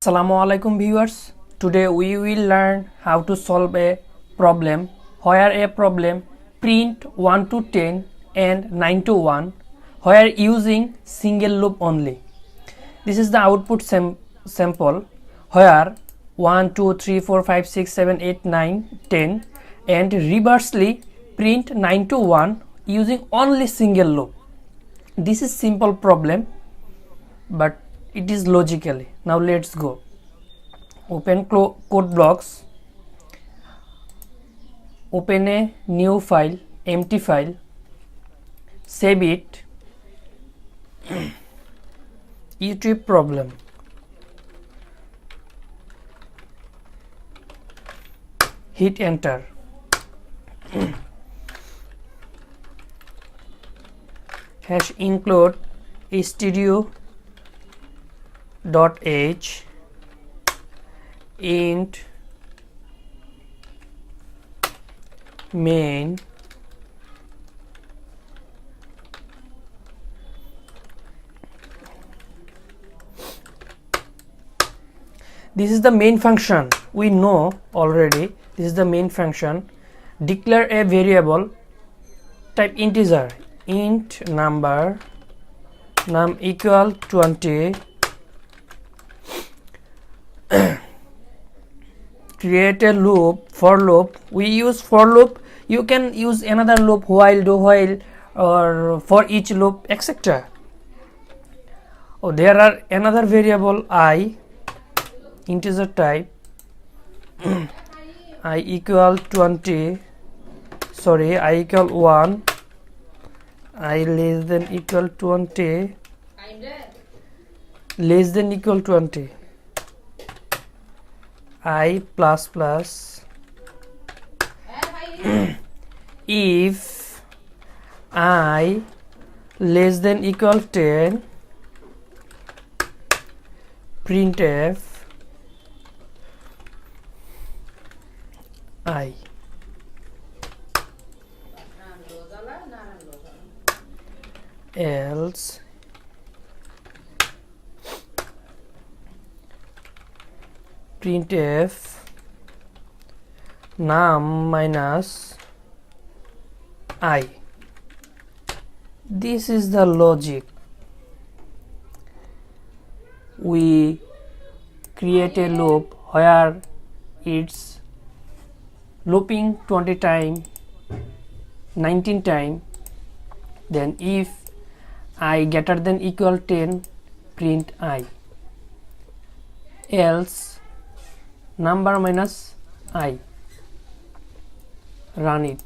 Assalamualaikum viewers. Today we will learn how to solve a problem where a problem print 1 to 10 and 9 to 1 where using single loop only. This is the output sample where 1, 2, 3, 4, 5, 6, 7, 8, 9, 10 and reversely print 9 to 1 using only single loop. This is simple problem but it is logically. Now let's go. Open code blocks, open a new file, empty file, save it, YouTube problem, hit enter. Hash include studio.h int main this is the main function. We know already this is the main function. Declare a variable, type integer, int number, num equal 20, create a loop, for loop. We use for loop. You can use another loop, while, do while, or for each loop, etc. Oh, there are another variable I, integer type, I equal 20, sorry, I equal 1, I less than equal 20, less than equal 20, I plus plus, if I less than equal 10, printf I, else printf num minus I. This is the logic. We create a loop where it's looping 20 times, 19 times, then if I greater than equal 10, print I, else number minus I. Run it.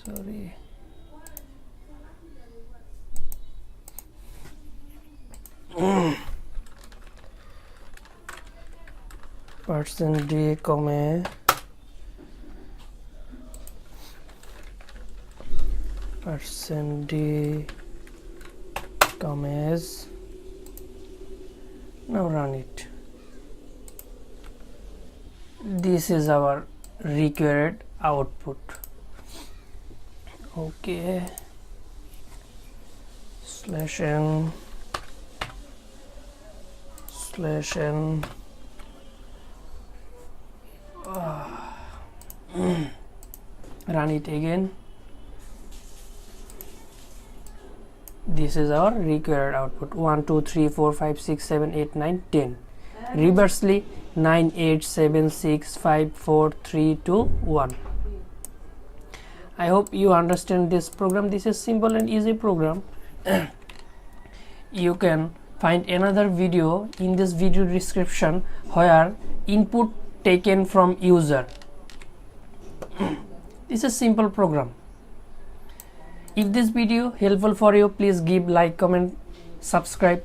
Sorry. %d comma %d commas. Now run it. This is our required output. Okay, /n run it again. This is our required output. 1, 2, 3, 4, 5, 6, 7, 8, 9, 10. Reversely 9, 8, 7, 6, 5, 4, 3, 2, 1. I hope you understand this program. This is simple and easy program. You can find another video in this video description where input taken from user. This is simple program. If this video helpful for you, please give like, comment, subscribe.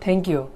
Thank you.